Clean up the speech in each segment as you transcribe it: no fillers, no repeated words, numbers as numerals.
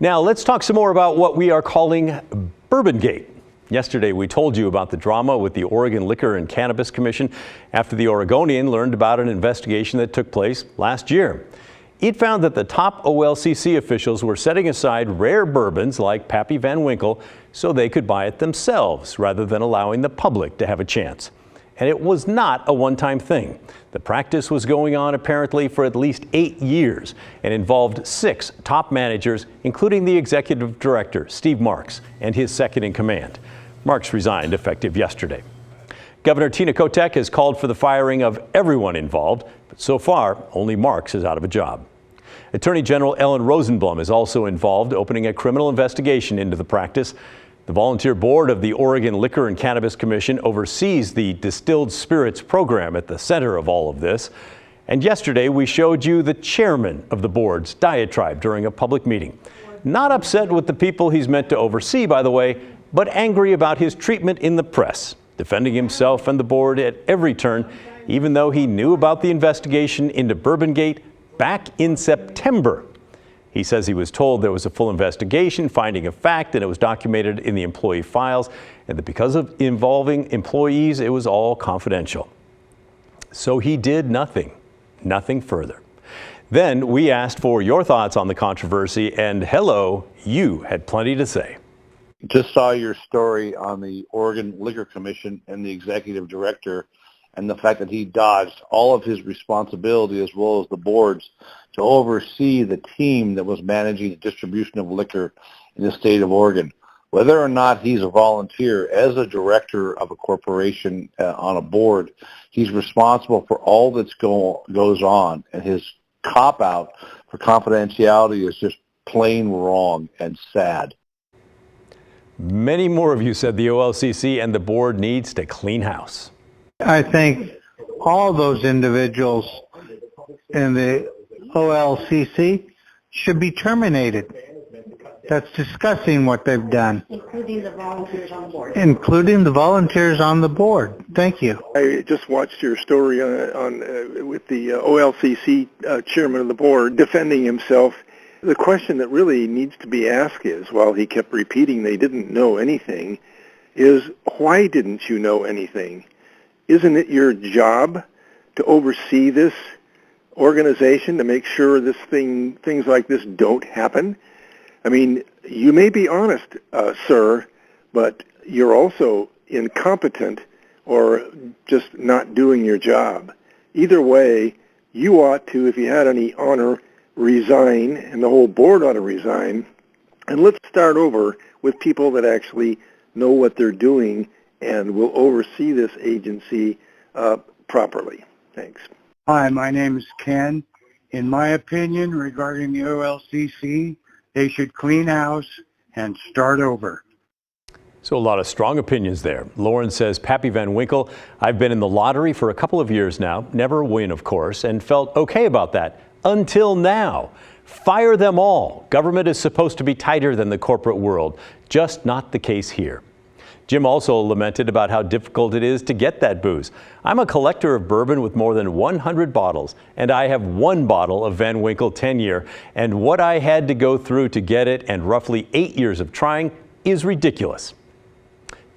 Now let's talk some more about what we are calling Bourbongate. Yesterday we told you about the drama with the Oregon Liquor and Cannabis Commission after the Oregonian learned about an investigation that took place last year. It found that the top OLCC officials were setting aside rare bourbons like Pappy Van Winkle so they could buy it themselves rather than allowing the public to have a chance. And it was not a one-time thing. The practice was going on apparently for at least 8 years and involved 6 top managers, including the executive director, Steve Marks, and his second in command. Marks resigned effective yesterday. Governor Tina Kotek has called for the firing of everyone involved, but so far, only Marks is out of a job. Attorney General Paul Rosenbaum is also involved, opening a criminal investigation into the practice. The volunteer board of the Oregon Liquor and Cannabis Commission oversees the distilled spirits program at the center of all of this. And yesterday we showed you the chairman of the board's diatribe during a public meeting. Not upset with the people he's meant to oversee, by the way, but angry about his treatment in the press, defending himself and the board at every turn, even though he knew about the investigation into Bourbongate back in September. He says he was told there was a full investigation, finding of fact, and it was documented in the employee files, and that because of involving employees, it was all confidential. So he did nothing further. Then we asked for your thoughts on the controversy, and hello, you had plenty to say. Just saw your story on the Oregon Liquor Commission and the executive director and the fact that he dodged all of his responsibility as well as the board's to oversee the team that was managing the distribution of liquor in the state of Oregon. Whether or not he's a volunteer, as a director of a corporation on a board, he's responsible for all that goes on, and his cop-out for confidentiality is just plain wrong and sad. Many more of you said the OLCC and the board needs to clean house. I think all those individuals in the OLCC should be terminated. That's disgusting what they've done. Including the volunteers on board. Including the volunteers on the board. Thank you. I just watched your story with the OLCC chairman of the board defending himself. The question that really needs to be asked is, while he kept repeating they didn't know anything, is why didn't you know anything? Isn't it your job to oversee this organization, to make sure things like this don't happen? I mean, you may be honest, sir, but you're also incompetent or just not doing your job. Either way, you ought to, if you had any honor, resign, and the whole board ought to resign. And let's start over with people that actually know what they're doing and will oversee this agency properly. Thanks. Hi, my name is Ken. In my opinion, regarding the OLCC, they should clean house and start over. So a lot of strong opinions there. Lauren says, Pappy Van Winkle, I've been in the lottery for a couple of years now, never win, of course, and felt okay about that until now. Fire them all. Government is supposed to be tighter than the corporate world, just not the case here. Jim also lamented about how difficult it is to get that booze. I'm a collector of bourbon with more than 100 bottles, and I have 1 bottle of Van Winkle 10-year, and what I had to go through to get it and roughly 8 years of trying is ridiculous.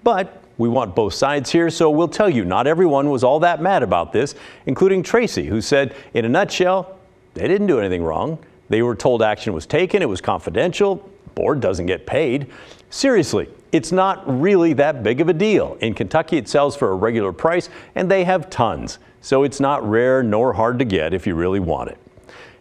But we want both sides here, so we'll tell you not everyone was all that mad about this, including Tracy, who said, in a nutshell, they didn't do anything wrong. They were told action was taken, it was confidential, the board doesn't get paid. Seriously, it's not really that big of a deal. In Kentucky, it sells for a regular price, and they have tons. So it's not rare nor hard to get if you really want it.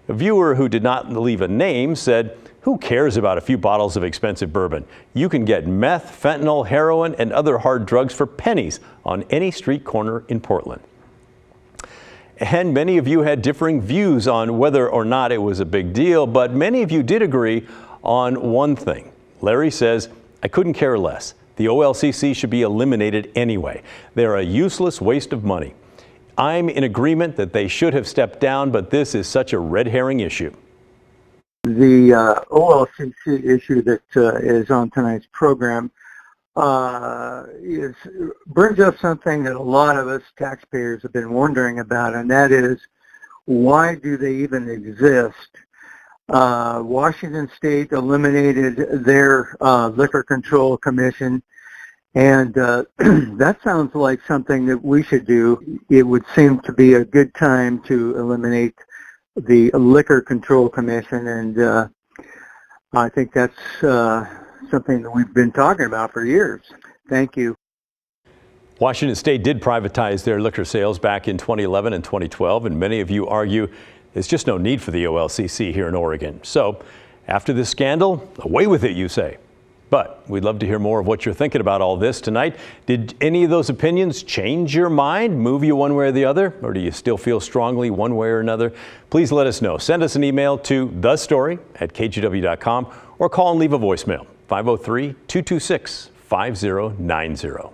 A viewer who did not leave a name said, who cares about a few bottles of expensive bourbon? You can get meth, fentanyl, heroin, and other hard drugs for pennies on any street corner in Portland. And many of you had differing views on whether or not it was a big deal, but many of you did agree on one thing. Larry says, I couldn't care less. The OLCC should be eliminated anyway. They're a useless waste of money. I'm in agreement that they should have stepped down, but this is such a red herring issue. The OLCC issue that is on tonight's program brings up something that a lot of us taxpayers have been wondering about, and that is, why do they even exist? Washington State eliminated their Liquor Control Commission, and that sounds like something that we should do. It would seem to be a good time to eliminate the Liquor Control Commission, and I think that's something that we've been talking about for years. Thank you. Washington State did privatize their liquor sales back in 2011 and 2012, and many of you argue there's just no need for the OLCC here in Oregon. So after this scandal, away with it, you say. But we'd love to hear more of what you're thinking about all this tonight. Did any of those opinions change your mind, move you one way or the other? Or do you still feel strongly one way or another? Please let us know. Send us an email to thestory@kgw.com or call and leave a voicemail, 503-226-5090.